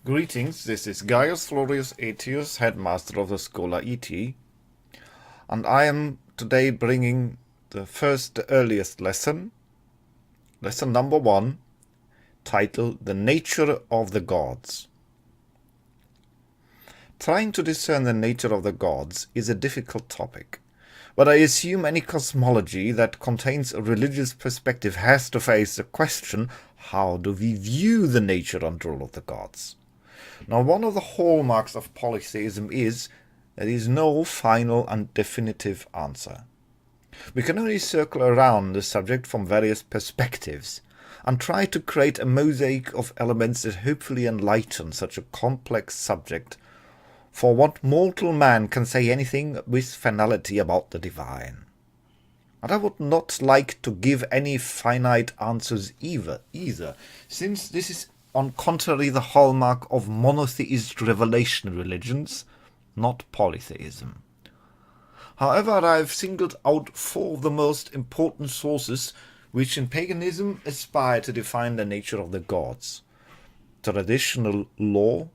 Greetings, this is Gaius Florius Aetius, headmaster of the Schola Aetii, and I am today bringing the earliest lesson number 1, titled The Nature of the Gods. Trying to discern the nature of the gods is a difficult topic, but I assume any cosmology that contains a religious perspective has to face the question, how do we view the nature and role of the gods? Now, one of the hallmarks of polytheism is there is no final and definitive answer. We can only circle around the subject from various perspectives and try to create a mosaic of elements that hopefully enlighten such a complex subject. For what mortal man can say anything with finality about the divine? And I would not like to give any finite answers either, since this is on contrary the hallmark of monotheist revelation religions, not polytheism. However, I have singled out 4 of the most important sources which in paganism aspire to define the nature of the gods: traditional law,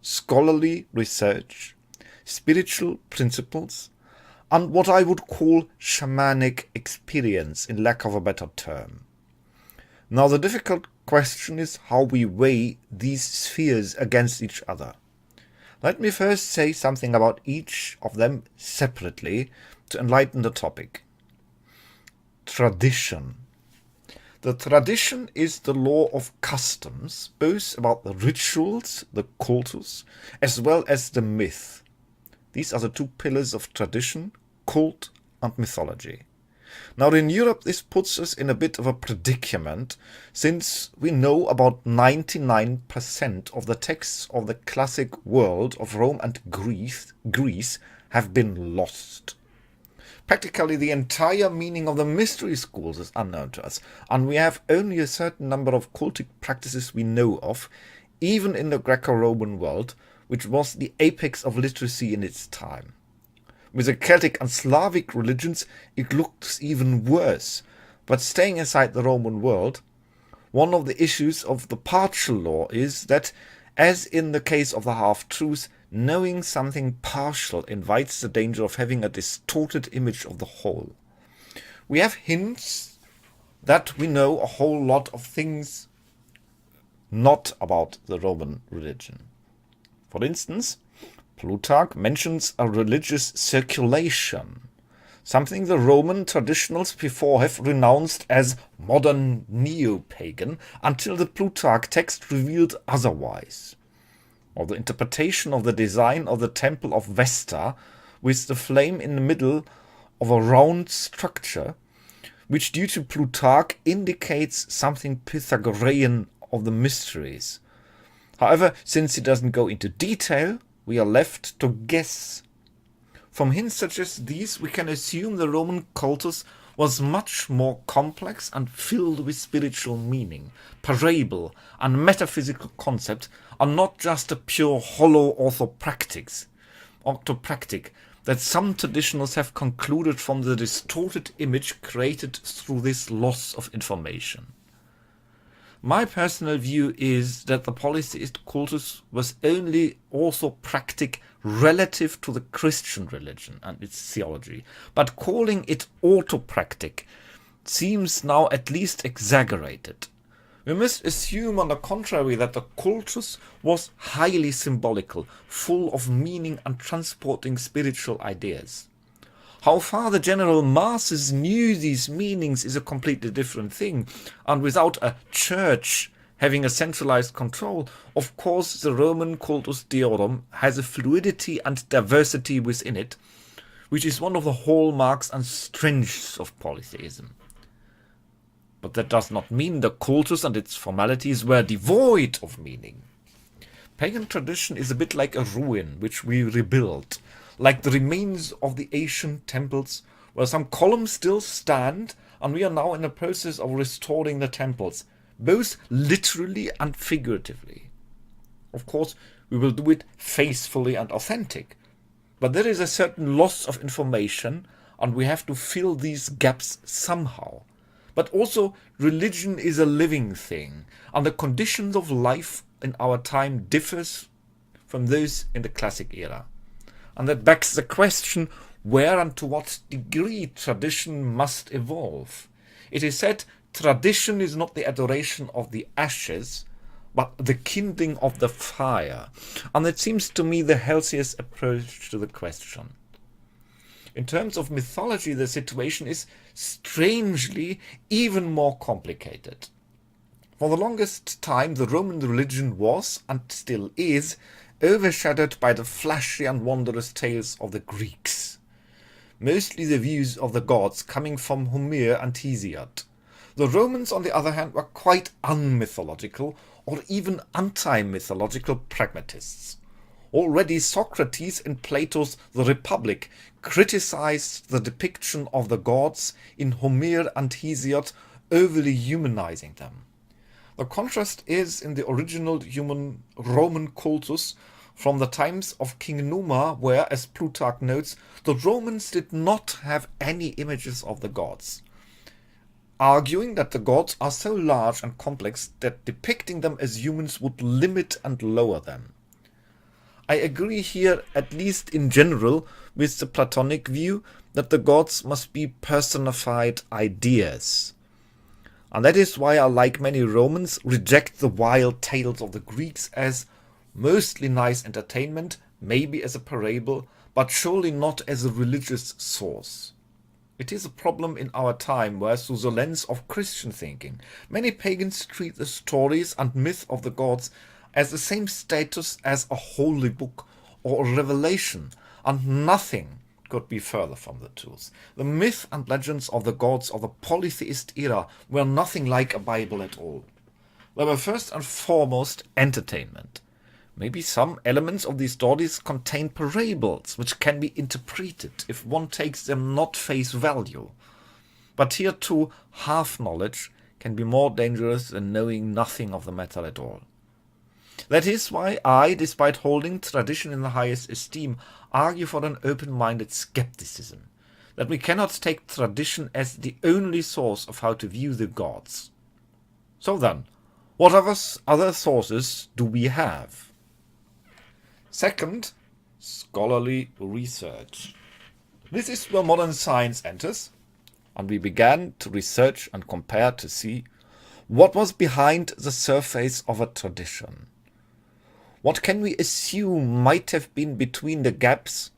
scholarly research, spiritual principles, and what I would call shamanic experience, in lack of a better term. Now, the difficult question is how we weigh these spheres against each other. Let me first say something about each of them separately to enlighten the topic. Tradition. The tradition is the law of customs, both about the rituals, the cultus, as well as the myth. These are the 2 pillars of tradition, cult and mythology. Now, in Europe, this puts us in a bit of a predicament, since we know about 99% of the texts of the classic world of Rome and Greece have been lost. Practically the entire meaning of the mystery schools is unknown to us, and we have only a certain number of cultic practices we know of, even in the Greco-Roman world, which was the apex of literacy in its time. With the Celtic and Slavic religions, it looks even worse. But staying aside the Roman world, one of the issues of the partial law is that, as in the case of the half-truths, knowing something partial invites the danger of having a distorted image of the whole. We have hints that we know a whole lot of things not about the Roman religion. For instance, Plutarch mentions a religious circulation, something the Roman traditionals before have renounced as modern neo-pagan until the Plutarch text revealed otherwise. Or the interpretation of the design of the temple of Vesta with the flame in the middle of a round structure, which due to Plutarch indicates something Pythagorean of the mysteries. However, since he doesn't go into detail, we are left to guess. From hints such as these, we can assume the Roman cultus was much more complex and filled with spiritual meaning, parable, and metaphysical concept, and not just a pure hollow orthopractic that some traditionals have concluded from the distorted image created through this loss of information. My personal view is that the polytheist cultus was only orthopractic relative to the Christian religion and its theology, but calling it orthopractic seems now at least exaggerated. We must assume, on the contrary, that the cultus was highly symbolical, full of meaning and transporting spiritual ideas. How far the general masses knew these meanings is a completely different thing, and without a church having a centralized control, of course the Roman cultus deorum has a fluidity and diversity within it, which is one of the hallmarks and strengths of polytheism. But that does not mean the cultus and its formalities were devoid of meaning. Pagan tradition is a bit like a ruin which we rebuild, like the remains of the ancient temples, where some columns still stand, and we are now in the process of restoring the temples, both literally and figuratively. Of course, we will do it faithfully and authentic, but there is a certain loss of information, and we have to fill these gaps somehow. But also, religion is a living thing, and the conditions of life in our time differs from those in the classic era. And that begs the question where and to what degree tradition must evolve. It is said tradition is not the adoration of the ashes, but the kindling of the fire. And it seems to me the healthiest approach to the question. In terms of mythology, the situation is strangely even more complicated. For the longest time, the Roman religion was, and still is, overshadowed by the flashy and wondrous tales of the Greeks. Mostly the views of the gods coming from Homer and Hesiod. The Romans, on the other hand, were quite unmythological or even anti-mythological pragmatists. Already Socrates in Plato's The Republic criticized the depiction of the gods in Homer and Hesiod, overly humanizing them. The contrast is in the original human Roman cultus from the times of King Numa, where, as Plutarch notes, the Romans did not have any images of the gods, arguing that the gods are so large and complex that depicting them as humans would limit and lower them. I agree here, at least in general, with the Platonic view that the gods must be personified ideas. And that is why I, like many Romans, reject the wild tales of the Greeks as mostly nice entertainment, maybe as a parable, but surely not as a religious source. It is a problem in our time where, through the lens of Christian thinking, many pagans treat the stories and myth of the gods as the same status as a holy book or a revelation, and nothing could be further from the truth. The myth and legends of the gods of the polytheist era were nothing like a Bible at all. They were first and foremost entertainment. Maybe some elements of these stories contain parables which can be interpreted if one takes them not face value. But here too, half knowledge can be more dangerous than knowing nothing of the matter at all. That is why I, despite holding tradition in the highest esteem, argue for an open-minded skepticism, that we cannot take tradition as the only source of how to view the gods. So then, what other sources do we have? Second, scholarly research. This is where modern science enters, and we began to research and compare to see what was behind the surface of a tradition. What can we assume might have been between the gaps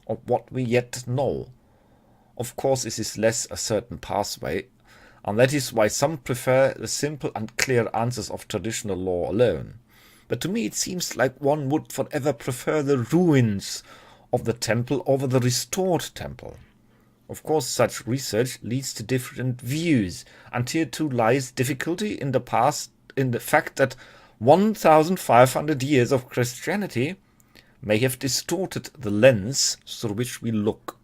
of what we yet know? Of course, this is less a certain pathway, and that is why some prefer the simple and clear answers of traditional law alone. But to me it seems like one would forever prefer the ruins of the temple over the restored temple. Of course, such research leads to different views, and here too lies difficulty in the fact that 1,500 years of Christianity may have distorted the lens through which we look.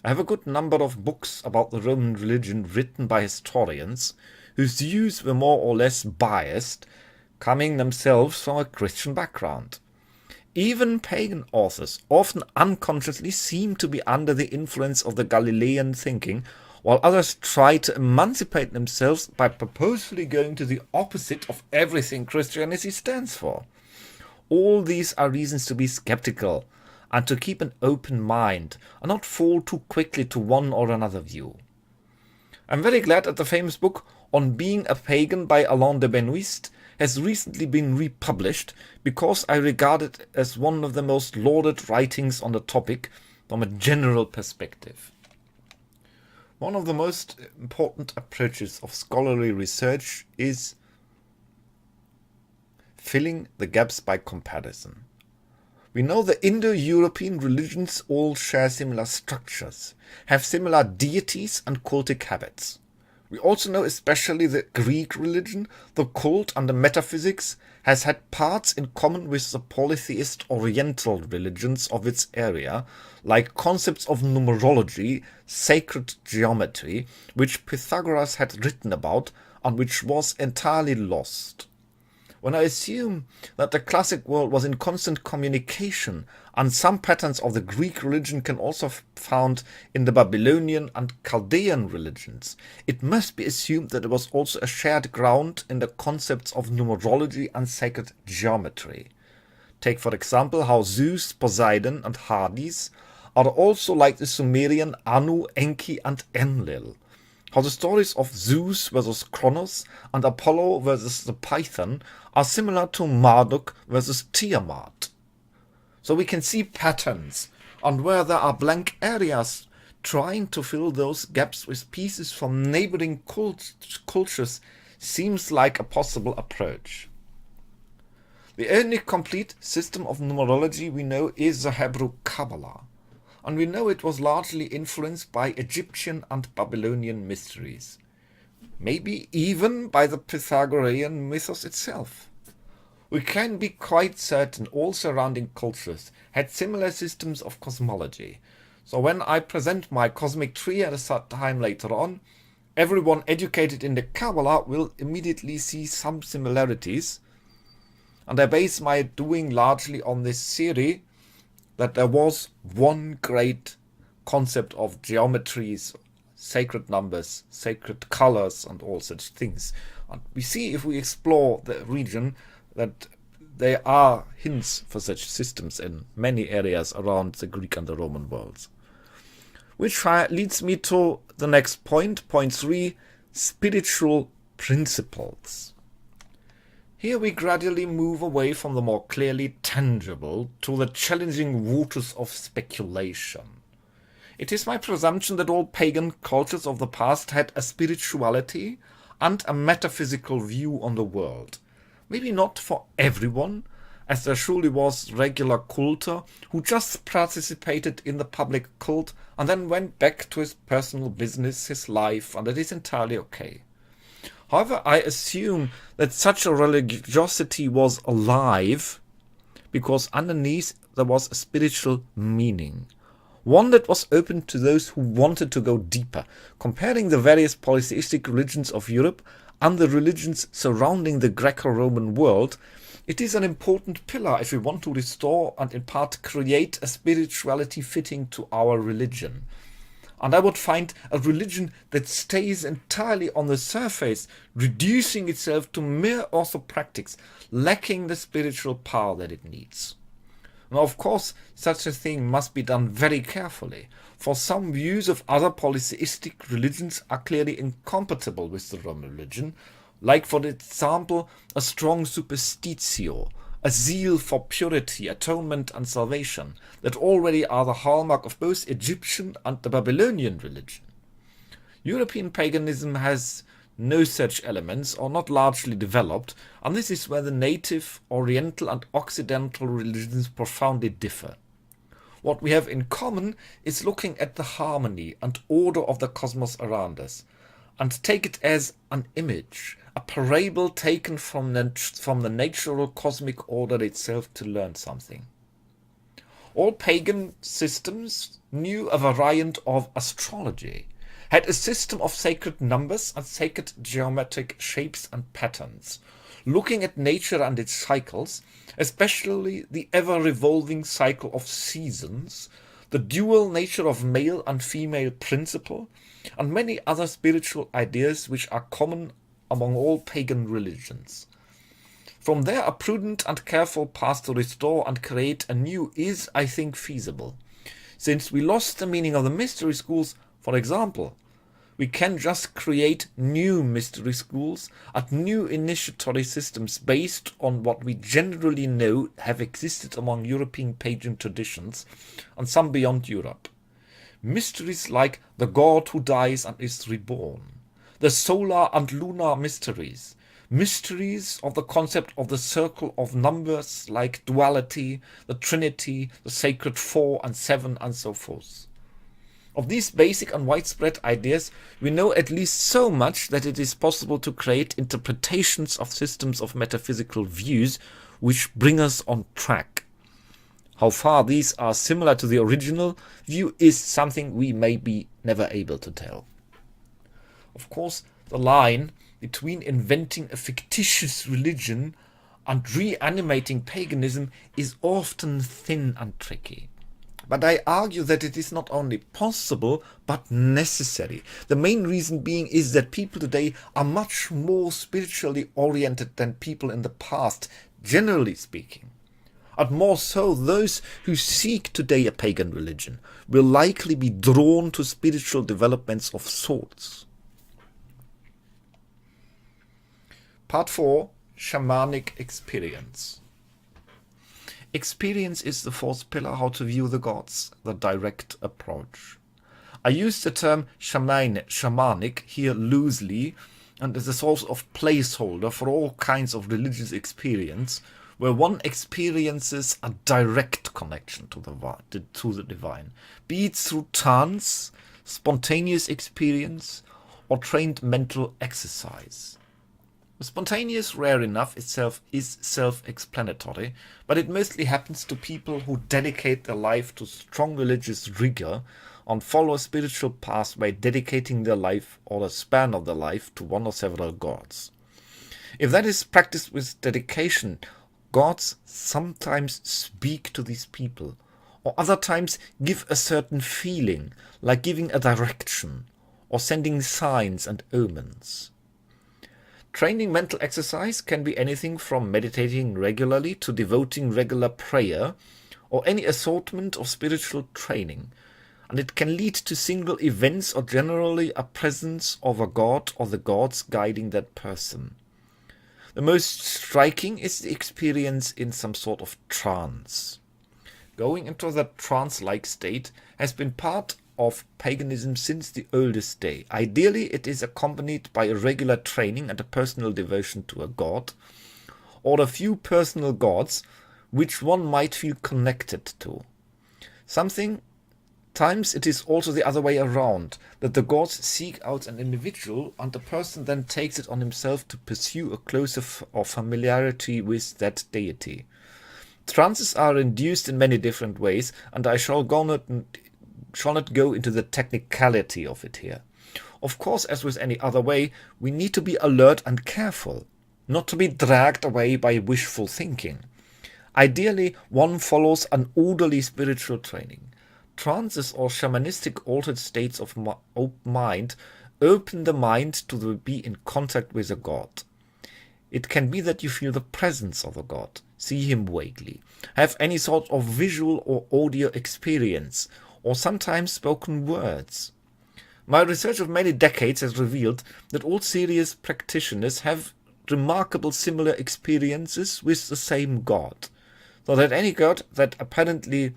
I have a good number of books about the Roman religion written by historians whose views were more or less biased, coming themselves from a Christian background. Even pagan authors often unconsciously seem to be under the influence of the Galilean thinking, while others try to emancipate themselves by purposefully going to the opposite of everything Christianity stands for. All these are reasons to be skeptical and to keep an open mind and not fall too quickly to one or another view. I'm very glad that the famous book On Being a Pagan by Alain de Benoist has recently been republished, because I regard it as one of the most lauded writings on the topic from a general perspective. One of the most important approaches of scholarly research is filling the gaps by comparison. We know the Indo-European religions all share similar structures, have similar deities and cultic habits. We also know especially the Greek religion, the cult and the metaphysics has had parts in common with the polytheist Oriental religions of its area, like concepts of numerology, sacred geometry, which Pythagoras had written about and which was entirely lost. When I assume that the classic world was in constant communication, and some patterns of the Greek religion can also be found in the Babylonian and Chaldean religions, it must be assumed that there was also a shared ground in the concepts of numerology and sacred geometry. Take, for example, how Zeus, Poseidon, and Hades are also like the Sumerian Anu, Enki, and Enlil. How the stories of Zeus versus Kronos and Apollo versus the Python are similar to Marduk versus Tiamat. So we can see patterns, and where there are blank areas, trying to fill those gaps with pieces from neighboring cultures seems like a possible approach. The only complete system of numerology we know is the Hebrew Kabbalah, and we know it was largely influenced by Egyptian and Babylonian mysteries, maybe even by the Pythagorean mythos itself. We can be quite certain all surrounding cultures had similar systems of cosmology, so when I present my cosmic tree at a time later on, everyone educated in the Kabbalah will immediately see some similarities, and I base my doing largely on this theory that there was one great concept of geometries, sacred numbers, sacred colors, and all such things. And we see, if we explore the region, that there are hints for such systems in many areas around the Greek and the Roman worlds. Which leads me to the next point, point 3, spiritual principles. Here we gradually move away from the more clearly tangible to the challenging waters of speculation. It is my presumption that all pagan cultures of the past had a spirituality and a metaphysical view on the world. Maybe not for everyone, as there surely was regular cultor who just participated in the public cult and then went back to his personal business, his life, and that is entirely okay. However, I assume that such a religiosity was alive because underneath there was a spiritual meaning. One that was open to those who wanted to go deeper. Comparing the various polytheistic religions of Europe and the religions surrounding the Greco-Roman world, it is an important pillar if we want to restore and in part create a spirituality fitting to our religion. And I would find a religion that stays entirely on the surface, reducing itself to mere orthopractics, lacking the spiritual power that it needs. Now, of course, such a thing must be done very carefully, for some views of other polytheistic religions are clearly incompatible with the Roman religion, like, for example, a strong superstitio, a zeal for purity, atonement, and salvation, that already are the hallmark of both Egyptian and the Babylonian religion. European paganism has no such elements, or not largely developed, and this is where the native, Oriental, and Occidental religions profoundly differ. What we have in common is looking at the harmony and order of the cosmos around us, and take it as an image, a parable taken from the natural cosmic order itself to learn something. All pagan systems knew a variant of astrology, had a system of sacred numbers and sacred geometric shapes and patterns, looking at nature and its cycles, especially the ever-revolving cycle of seasons, the dual nature of male and female principle, and many other spiritual ideas which are common among all pagan religions. From there, a prudent and careful path to restore and create anew is, I think, feasible. Since we lost the meaning of the mystery schools, for example, we can just create new mystery schools and new initiatory systems based on what we generally know have existed among European pagan traditions and some beyond Europe. Mysteries like the god who dies and is reborn, the solar and lunar mysteries, mysteries of the concept of the circle of numbers like duality, the Trinity, the sacred 4 and 7, and so forth. Of these basic and widespread ideas, we know at least so much that it is possible to create interpretations of systems of metaphysical views which bring us on track. How far these are similar to the original view is something we may be never able to tell. Of course, the line between inventing a fictitious religion and reanimating paganism is often thin and tricky. But I argue that it is not only possible, but necessary. The main reason being is that people today are much more spiritually oriented than people in the past, generally speaking. And more so, those who seek today a pagan religion will likely be drawn to spiritual developments of sorts. Part 4. Shamanic experience. Experience is the fourth pillar how to view the gods, the direct approach. I use the term shamanic here loosely and as a sort of placeholder for all kinds of religious experience, where one experiences a direct connection to the divine, be it through trance, spontaneous experience, or trained mental exercise. Spontaneous, rare enough, itself is self-explanatory, but it mostly happens to people who dedicate their life to strong religious rigor and follow a spiritual pathway, dedicating their life or the span of their life to one or several gods. If that is practiced with dedication, gods sometimes speak to these people, or other times give a certain feeling, like giving a direction, or sending signs and omens. Training mental exercise can be anything from meditating regularly to devoting regular prayer, or any assortment of spiritual training, and it can lead to single events or generally a presence of a god or the gods guiding that person. The most striking is the experience in some sort of trance. Going into that trance-like state has been part of paganism since the oldest day. Ideally, it is accompanied by a regular training and a personal devotion to a god, or a few personal gods which one might feel connected to. Sometimes it is also the other way around, that the gods seek out an individual and the person then takes it on himself to pursue a closer familiarity with that deity. Trances are induced in many different ways, and I shall not go into the technicality of it here. Of course, as with any other way, we need to be alert and careful, not to be dragged away by wishful thinking. Ideally, one follows an orderly spiritual training. Trances or shamanistic altered states of mind open the mind to be in contact with a god. It can be that you feel the presence of a god, see him vaguely, have any sort of visual or audio experience, or sometimes spoken words. My research of many decades has revealed that all serious practitioners have remarkable similar experiences with the same god, so that any god that apparently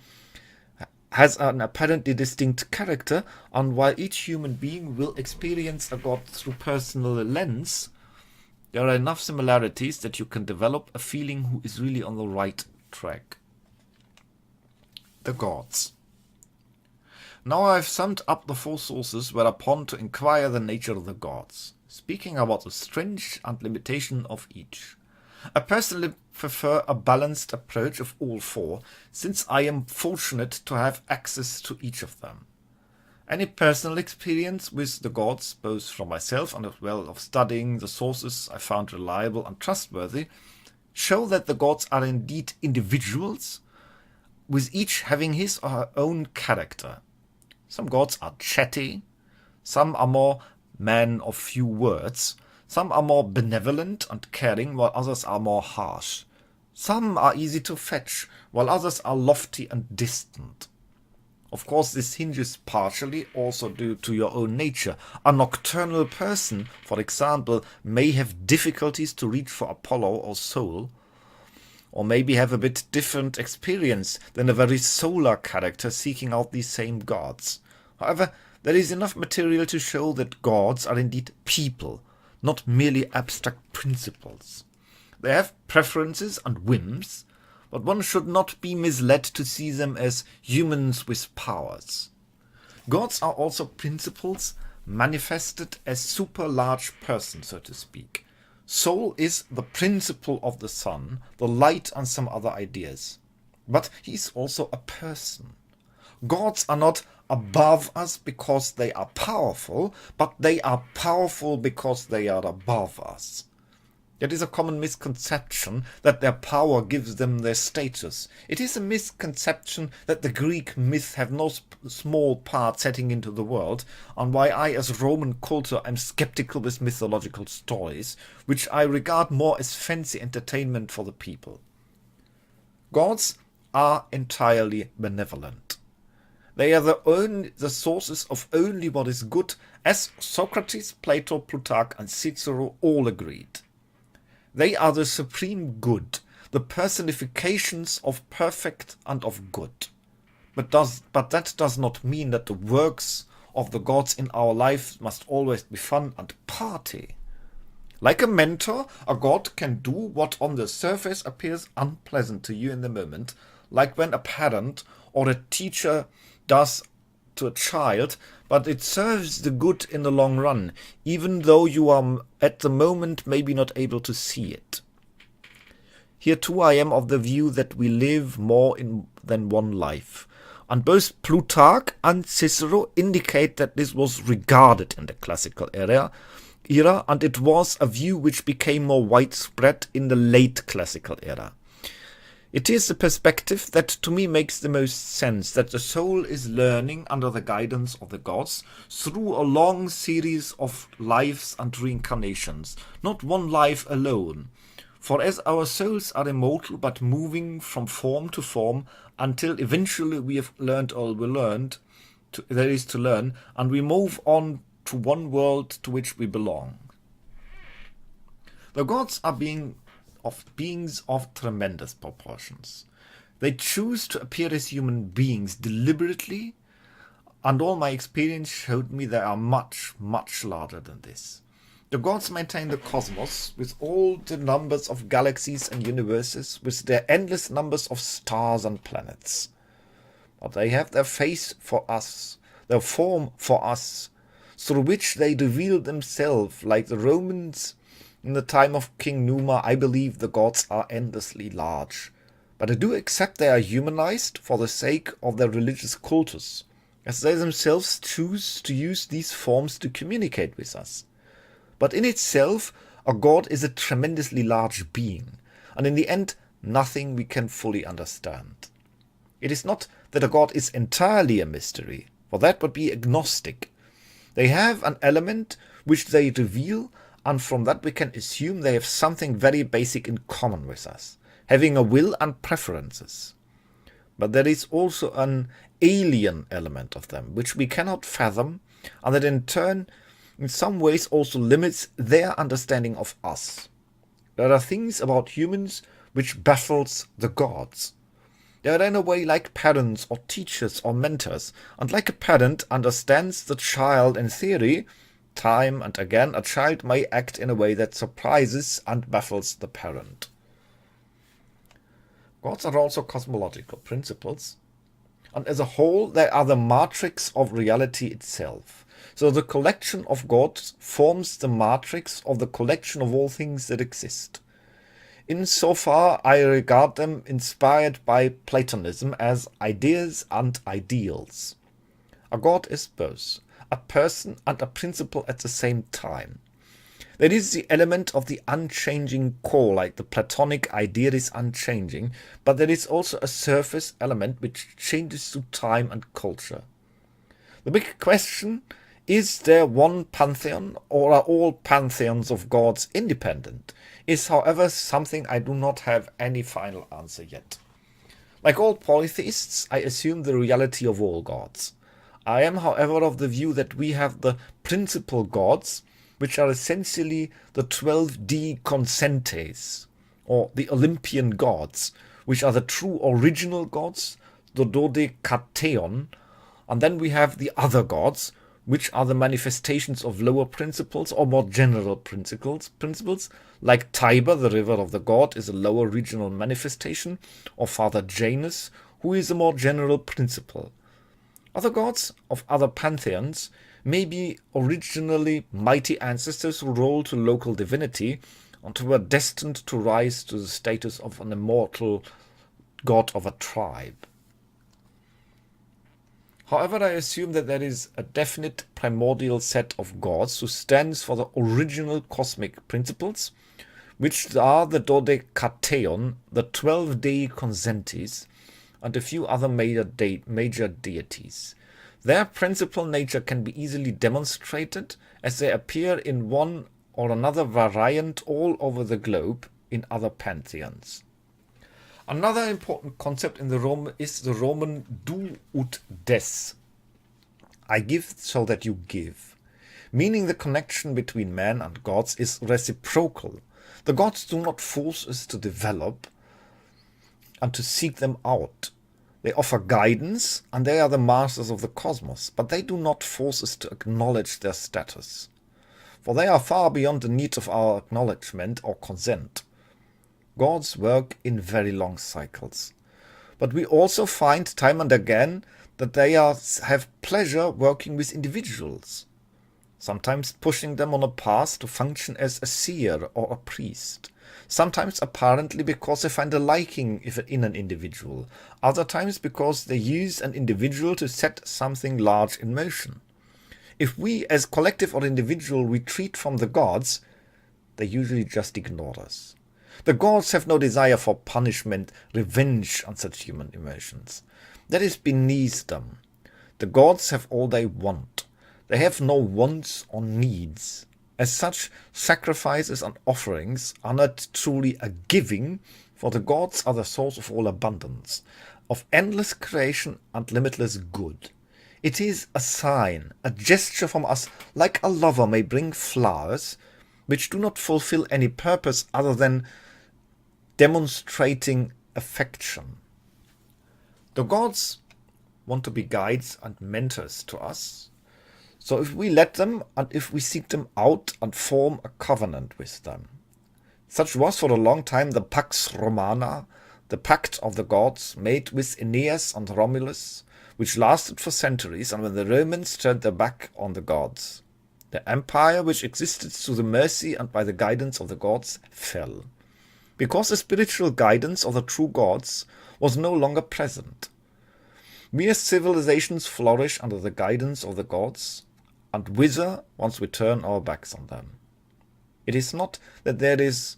has an apparently distinct character, and while each human being will experience a god through personal lens, there are enough similarities that you can develop a feeling who is really on the right track. The gods. Now I have summed up the four sources whereupon to inquire the nature of the gods, speaking about the strength and limitation of each. I personally prefer a balanced approach of all four, since I am fortunate to have access to each of them. Any personal experience with the gods, both from myself and as well of studying the sources I found reliable and trustworthy, show that the gods are indeed individuals, with each having his or her own character. Some gods are chatty, some are more men of few words, some are more benevolent and caring, while others are more harsh. Some are easy to fetch, while others are lofty and distant. Of course, this hinges partially also due to your own nature. A nocturnal person, for example, may have difficulties to reach for Apollo or Sol, or maybe have a bit different experience than a very solar character seeking out these same gods. However, there is enough material to show that gods are indeed people, not merely abstract principles. They have preferences and whims, but one should not be misled to see them as humans with powers. Gods are also principles manifested as super large persons, so to speak. Soul is the principle of the sun, the light and some other ideas. But he is also a person. Gods are not above us because they are powerful, but they are powerful because they are above us. It is a common misconception that their power gives them their status. It is a misconception that the Greek myths have no small part setting into the world, and why I as Roman culture am skeptical with mythological stories, which I regard more as fancy entertainment for the people. Gods are entirely benevolent. They are the sources of only what is good, as Socrates, Plato, Plutarch and Cicero all agreed. They are the supreme good, the personifications of perfect and of good. But that does not mean that the works of the gods in our life must always be fun and party. Like a mentor, a god can do what on the surface appears unpleasant to you in the moment, like when a parent or a teacher does to a child, but it serves the good in the long run, even though you are at the moment maybe not able to see it. Here too I am of the view that we live more than one life, and both Plutarch and Cicero indicate that this was regarded in the classical era, and it was a view which became more widespread in the late classical era. It is the perspective that to me makes the most sense, that the soul is learning under the guidance of the gods through a long series of lives and reincarnations, not one life alone. For as our souls are immortal but moving from form to form until eventually we have learned all we learned, there is to learn, and we move on to one world to which we belong. The gods are beings of tremendous proportions. They choose to appear as human beings deliberately, and all my experience showed me they are much, much larger than this. The gods maintain the cosmos with all the numbers of galaxies and universes, with their endless numbers of stars and planets. But they have their face for us, their form for us, through which they reveal themselves. Like the Romans in the time of King Numa, I believe the gods are endlessly large. But I do accept they are humanized for the sake of their religious cultus, as they themselves choose to use these forms to communicate with us. But in itself, a god is a tremendously large being, and in the end, nothing we can fully understand. It is not that a god is entirely a mystery, for that would be agnostic. They have an element which they reveal, and from that we can assume they have something very basic in common with us, having a will and preferences. But there is also an alien element of them, which we cannot fathom, and that in turn, in some ways also limits their understanding of us. There are things about humans which baffles the gods. They are in a way like parents or teachers or mentors, and like a parent understands the child in theory, time and again a child may act in a way that surprises and baffles the parent. Gods are also cosmological principles, and as a whole they are the matrix of reality itself. So the collection of gods forms the matrix of the collection of all things that exist. Insofar I regard them inspired by Platonism as ideas and ideals. A god is both a person and a principle at the same time. There is the element of the unchanging core, like the Platonic idea is unchanging, but there is also a surface element which changes through time and culture. The big question, is there one pantheon, or are all pantheons of gods independent, is however something I do not have any final answer yet. Like all polytheists, I assume the reality of all gods. I am, however, of the view that we have the principal gods, which are essentially the 12 consentes, or the Olympian gods, which are the true original gods, the dodekatheon, and then we have the other gods, which are the manifestations of lower principles or more general principles, like Tiber, the river of the god, is a lower regional manifestation, or Father Janus, who is a more general principle. Other gods of other pantheons may be originally mighty ancestors who rose to local divinity and who were destined to rise to the status of an immortal god of a tribe. However, I assume that there is a definite primordial set of gods who stands for the original cosmic principles, which are the Dodekateon, the 12 dei consentes, and a few other major deities. Their principal nature can be easily demonstrated as they appear in one or another variant all over the globe in other pantheons. Another important concept in the Roman is the Roman do ut des. I give so that you give, meaning the connection between man and gods is reciprocal. The gods do not force us to develop and to seek them out. They offer guidance, and they are the masters of the cosmos, but they do not force us to acknowledge their status, for they are far beyond the need of our acknowledgement or consent. Gods work in very long cycles, but we also find time and again that they have pleasure working with individuals, sometimes pushing them on a path to function as a seer or a priest. Sometimes apparently because they find a liking in an individual, other times because they use an individual to set something large in motion. If we as collective or individual retreat from the gods, they usually just ignore us. The gods have no desire for punishment, revenge on such human emotions. That is beneath them. The gods have all they want. They have no wants or needs. As such, sacrifices and offerings are not truly a giving, for the gods are the source of all abundance, of endless creation and limitless good. It is a sign, a gesture from us, like a lover may bring flowers, which do not fulfill any purpose other than demonstrating affection. The gods want to be guides and mentors to us. So if we let them and if we seek them out and form a covenant with them. Such was for a long time the Pax Romana, the pact of the gods made with Aeneas and Romulus, which lasted for centuries, and when the Romans turned their back on the gods, the empire which existed through the mercy and by the guidance of the gods fell, because the spiritual guidance of the true gods was no longer present. We as civilizations flourish under the guidance of the gods, and wither once we turn our backs on them. It is not that there is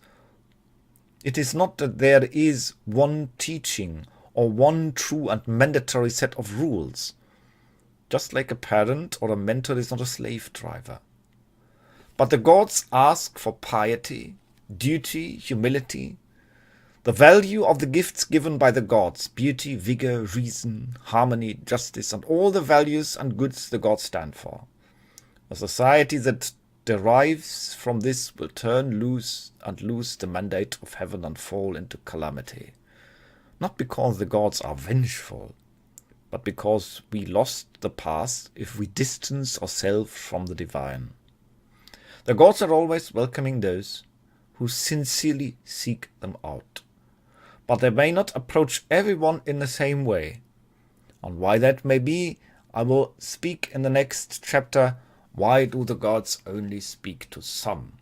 one teaching or one true and mandatory set of rules, just like a parent or a mentor is not a slave driver. But the gods ask for piety, duty, humility, the value of the gifts given by the gods, beauty, vigor, reason, harmony, justice, and all the values and goods the gods stand for. A society that derives from this will turn loose and lose the mandate of heaven and fall into calamity. Not because the gods are vengeful, but because we lost the path if we distance ourselves from the divine. The gods are always welcoming those who sincerely seek them out, but they may not approach everyone in the same way. On why that may be, I will speak in the next chapter. Why do the gods only speak to some?